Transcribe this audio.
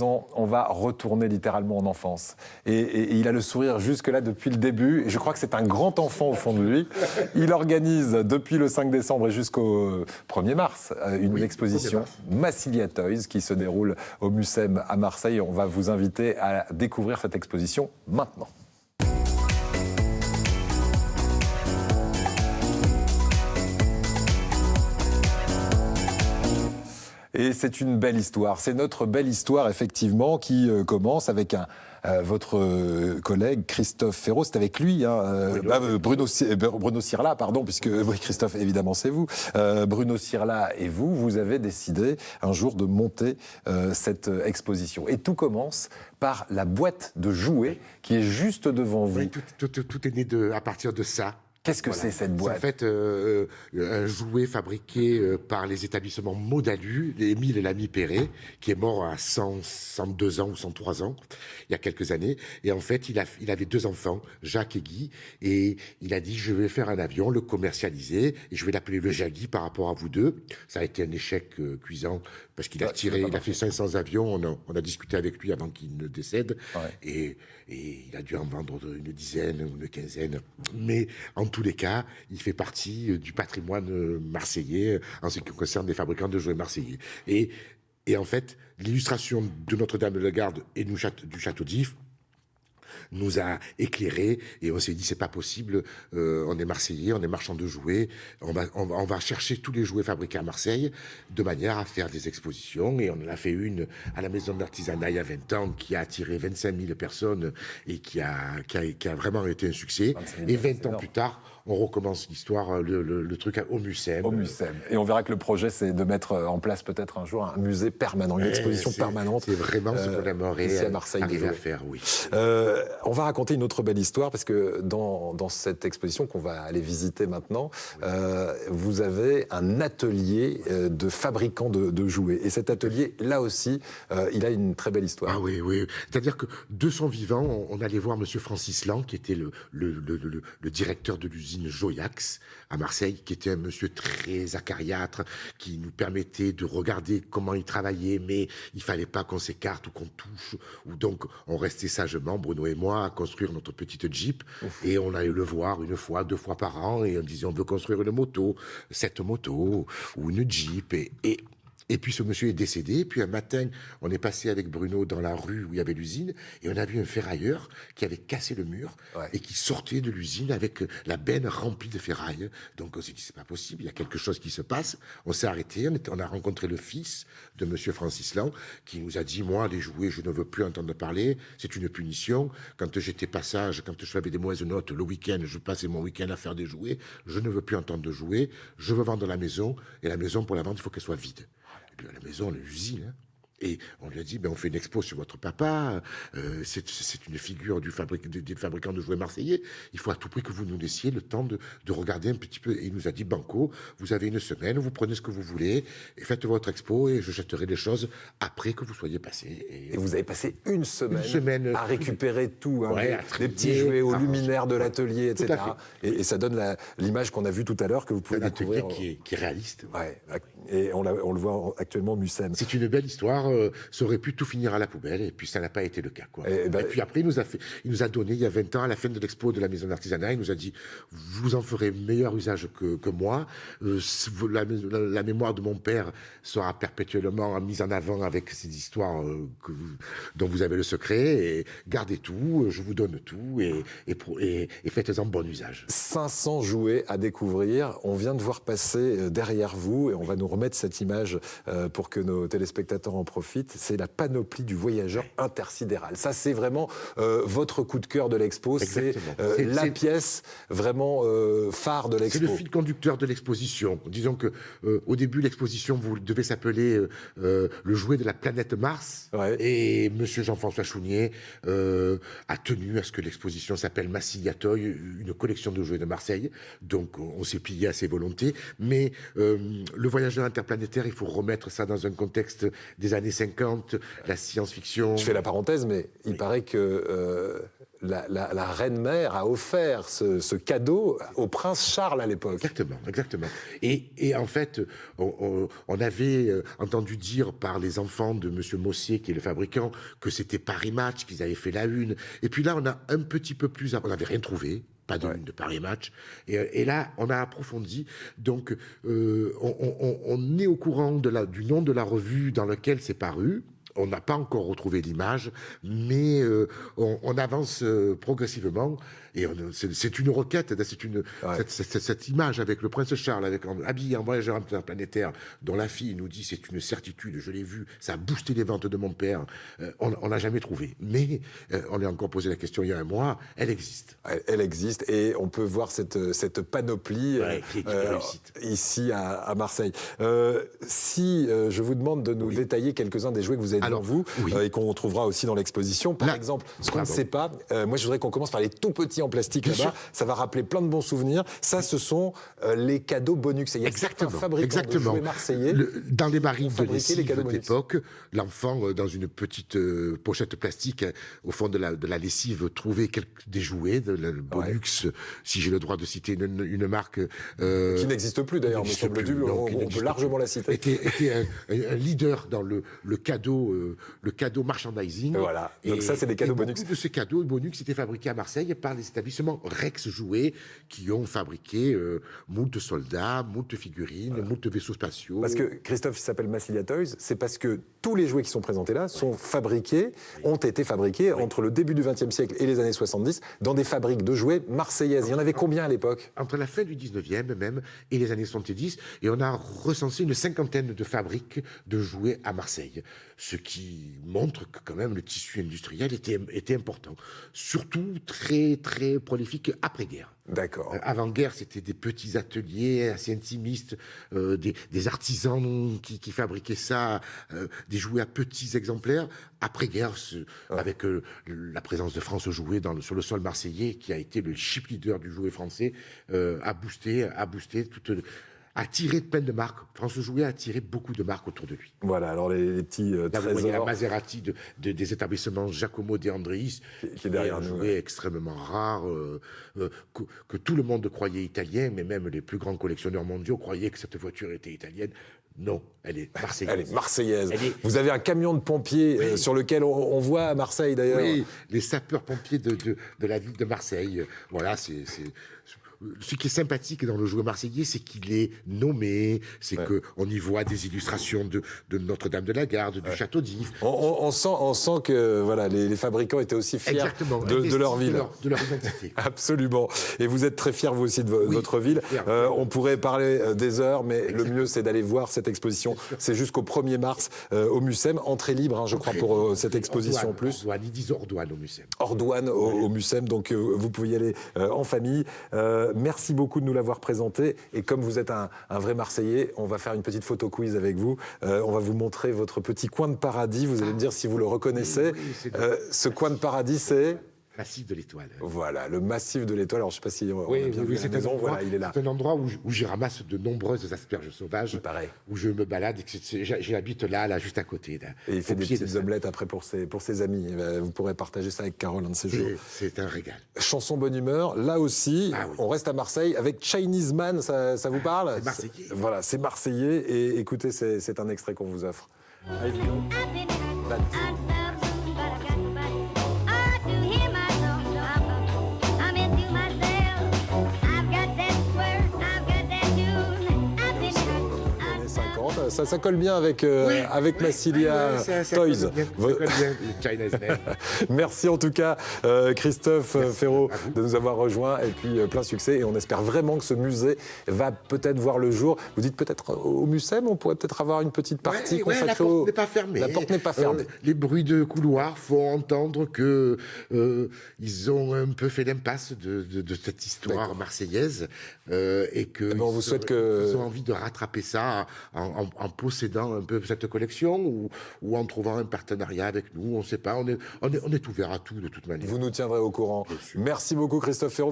On va retourner littéralement en enfance. Et il a le sourire jusque-là depuis le début. Et je crois que c'est un grand enfant au fond de lui. Il organise depuis le 5 décembre et jusqu'au 1er mars une exposition Massilia Toys qui se déroule au Mucem à Marseille. On va vous inviter à découvrir cette exposition maintenant. Et c'est une belle histoire. C'est notre belle histoire, effectivement, qui commence avec votre collègue Christophe Ferraud. C'est avec lui, Bruno Sirla, pardon, puisque oui, Christophe, évidemment, c'est vous. Bruno Sirla et vous avez décidé un jour de monter cette exposition. Et tout commence par la boîte de jouets qui est juste devant vous. Oui, tout est né à partir de ça. Qu'est-ce que c'est cette boîte? C'est en fait un jouet fabriqué par les établissements Modalu, Émile et l'ami Perret, qui est mort à 102 ans ou 103 ans, il y a quelques années. Et en fait, il avait 2 enfants, Jacques et Guy, et il a dit, je vais faire un avion, le commercialiser, et je vais l'appeler le Jagui par rapport à vous deux. Ça a été un échec cuisant, parce qu'il a fait 500 avions, on a discuté avec lui avant qu'il ne décède, et il a dû en vendre une dizaine ou une quinzaine. Mais en tous les cas, il fait partie du patrimoine marseillais en ce qui concerne les fabricants de jouets marseillais. Et en fait, l'illustration de Notre-Dame de la Garde et du Château d'If nous a éclairés et on s'est dit c'est pas possible, on est Marseillais, on est marchand de jouets, on va chercher tous les jouets fabriqués à Marseille de manière à faire des expositions, et on en a fait une à la maison de l'artisanat il y a 20 ans qui a attiré 25 000 personnes et qui a vraiment été un succès. Et 20 ans plus tard, on recommence l'histoire, le truc au Mucem. Au Mucem. Et on verra que le projet, c'est de mettre en place peut-être un jour un musée permanent, une exposition permanente. C'est vraiment ce qu'on aimerait ici à Marseille arriver à faire, oui. On va raconter une autre belle histoire, parce que dans cette exposition qu'on va aller visiter maintenant, vous avez un atelier de fabricants de jouets. Et cet atelier, là aussi, il a une très belle histoire. Ah oui, oui. C'est-à-dire que de son vivant, on allait voir Monsieur Francis Lang, qui était le directeur de l'usine Joyax à Marseille, qui était un monsieur très acariâtre, qui nous permettait de regarder comment il travaillait, mais il fallait pas qu'on s'écarte ou qu'on touche, ou donc on restait sagement, Bruno et moi, à construire notre petite Jeep. Et on allait le voir 1 fois, 2 fois par an, et on disait on veut construire une moto, cette moto, ou une Jeep, et puis ce monsieur est décédé, puis un matin, on est passé avec Bruno dans la rue où il y avait l'usine, et on a vu un ferrailleur qui avait cassé le mur, et qui sortait de l'usine avec la benne remplie de ferraille. Donc on s'est dit, c'est pas possible, il y a quelque chose qui se passe. On s'est arrêté, on a rencontré le fils de monsieur Francis Lang, qui nous a dit, moi, les jouets, je ne veux plus entendre parler, c'est une punition. Quand j'étais passage, quand je avais des mauvaises notes, le week-end, je passais mon week-end à faire des jouets, je ne veux plus entendre de jouets, je veux vendre la maison, et la maison, pour la vendre, il faut qu'elle soit vide. À la maison, l'usine. Et on lui a dit, on fait une expo sur votre papa, c'est une figure des fabricants de jouets marseillais, il faut à tout prix que vous nous laissiez le temps de regarder un petit peu. Et il nous a dit, banco, vous avez 1 semaine, vous prenez ce que vous voulez, et faites votre expo, et je jetterai les choses après que vous soyez passé. Et vous avez passé une semaine à récupérer tout, les petits jouets au luminaire de l'atelier, etc. Et ça donne l'image qu'on a vue tout à l'heure, que vous pouvez découvrir. Un atelier qui est réaliste. Et on le voit actuellement au Mucem. C'est une belle histoire. Ça aurait pu tout finir à la poubelle, et puis ça n'a pas été le cas, quoi. Et puis après, il nous a donné, il y a 20 ans, à la fin de l'expo de la maison d'artisanat, il nous a dit, vous en ferez meilleur usage que moi. La mémoire de mon père sera perpétuellement mise en avant avec ces histoires dont vous avez le secret, et gardez tout, je vous donne tout, et faites-en bon usage. 500 jouets à découvrir. On vient de voir passer derrière vous, et on va nous remettre cette image pour que nos téléspectateurs en profitent. C'est la panoplie du voyageur intersidéral. Ça, c'est vraiment votre coup de cœur de l'expo. C'est la pièce vraiment phare de l'expo. C'est le fil conducteur de l'exposition. Disons que au début, l'exposition devait s'appeler le jouet de la planète Mars. Et monsieur Jean-François Chounier a tenu à ce que l'exposition s'appelle Massilia Toys, une collection de jouets de Marseille. Donc, on s'est plié à ses volontés. Mais le voyageur interplanétaire, il faut remettre ça dans un contexte des années 50, la science-fiction. Je fais la parenthèse, mais il paraît que la reine-mère a offert ce cadeau au prince Charles à l'époque. Exactement, exactement. Et en fait, on avait entendu dire par les enfants de M. Mossier, qui est le fabricant, que c'était Paris Match, qu'ils avaient fait la une. Et puis là, on a un petit peu plus... On n'avait rien trouvé. Pas de une de Paris Match. Et là, on a approfondi. Donc, on est au courant du nom de la revue dans laquelle c'est paru. On n'a pas encore retrouvé l'image, mais on avance progressivement. Et c'est une requête, cette image avec le prince Charles, habillé en voyageur interplanétaire, dont la fille nous dit c'est une certitude, je l'ai vu, ça a boosté les ventes de mon père. On n'a jamais trouvé. Mais on lui a encore posé la question il y a un mois, elle existe. Elle existe et on peut voir cette panoplie qui est une réussite. Ici à Marseille. Si je vous demande de nous détailler quelques-uns des jouets que vous avez devant vous et qu'on trouvera aussi dans l'exposition, par exemple, ce qu'on ne sait pas, moi je voudrais qu'on commence par les tout petits en plastique là-bas, ça va rappeler plein de bons souvenirs. Ça, ce sont les cadeaux Bonux. Il y a certains fabricants de jouets marseillais dans les barils de lessive d'époque, l'enfant, dans une petite pochette plastique, au fond de la lessive, trouvait des jouets, le Bonux, si j'ai le droit de citer une marque... qui n'existe plus d'ailleurs, me semble-t-il, on peut largement la citer. Était un leader dans le cadeau merchandising. Voilà, donc ça c'est des cadeaux Bonux. Beaucoup de ces cadeaux Bonux étaient fabriqués à Marseille par les établissements Rex Jouets qui ont fabriqué moult soldats, moult figurines, moult vaisseaux spatiaux. Parce que Christophe s'appelle Massilia Toys, c'est parce que tous les jouets qui sont présentés là ont été fabriqués entre le début du XXe siècle et les années 70 dans des fabriques de jouets marseillaises. Il y en avait combien à l'époque? Entre la fin du 19e même et les années 70, et on a recensé une cinquantaine de fabriques de jouets à Marseille. Ce qui montre que quand même le tissu industriel était important. Surtout très, très prolifique après-guerre. D'accord. Avant-guerre, c'était des petits ateliers assez intimistes, des artisans qui fabriquaient ça, des jouets à petits exemplaires. Après-guerre, avec la présence de France Jouet sur le sol marseillais, qui a été le chip leader du jouet français, a boosté attiré plein de marques. France Jouet a attiré beaucoup de marques autour de lui. Voilà, alors les petits trésors. Vous voyez la Maserati des établissements Giacomo De Andreis, qui est derrière un jouet extrêmement rare, que tout le monde croyait italien, mais même les plus grands collectionneurs mondiaux croyaient que cette voiture était italienne. Non, elle est marseillaise. Elle est marseillaise. Vous avez un camion de pompiers sur lequel on voit à Marseille d'ailleurs. Oui, les sapeurs-pompiers de la ville de Marseille. Voilà, ce qui est sympathique dans le jouet marseillais, c'est qu'il est nommé, c'est qu'on y voit des illustrations de Notre-Dame de la Garde, du Château d'If. On sent que voilà, les fabricants étaient aussi fiers de leur ville. De leur identité. Absolument. Et vous êtes très fiers, vous aussi, de votre ville. On pourrait parler des heures, mais le mieux, c'est d'aller voir cette exposition. C'est jusqu'au 1er mars au Mucem. Entrée libre, je crois, pour cette exposition en plus. Ils disent hors douane au Mucem. Hors douane au Mucem, donc vous pouvez y aller en famille. Merci beaucoup de nous l'avoir présenté. Et comme vous êtes un vrai Marseillais, on va faire une petite photo quiz avec vous. On va vous montrer votre petit coin de paradis. Vous allez me dire si vous le reconnaissez. Ce coin de paradis, c'est... Massif de l'Étoile. Voilà, le massif de l'Étoile. Alors, je ne sais pas si on a bien vu la maison. Voilà, il est là. C'est un endroit où je ramasse de nombreuses asperges sauvages. Où je me balade. J'habite là, juste à côté. Là, et il fait des petites omelettes après pour ses amis. Vous pourrez partager ça avec Carole un de ces jours. C'est un régal. Chanson bonne humeur. Là aussi, on reste à Marseille avec Chinese Man. Ça vous parle? C'est marseillais. Voilà, c'est marseillais. Et écoutez, c'est un extrait qu'on vous offre. Ça colle bien avec Massilia Toys. Merci en tout cas, Christophe Ferraud, de nous avoir rejoints et puis plein succès. Et on espère vraiment que ce musée va peut-être voir le jour. Vous dites peut-être au Mucem, on pourrait peut-être avoir une petite partie consacrée la porte n'est pas fermée. La porte n'est pas fermée. Les bruits de couloir font entendre que ils ont un peu fait l'impasse de cette histoire marseillaise et que on vous souhaite ils ont envie de rattraper ça en possédant un peu cette collection ou en trouvant un partenariat avec nous, on ne sait pas, on est ouvert à tout de toute manière. Vous nous tiendrez au courant. Merci beaucoup Christophe Ferraud.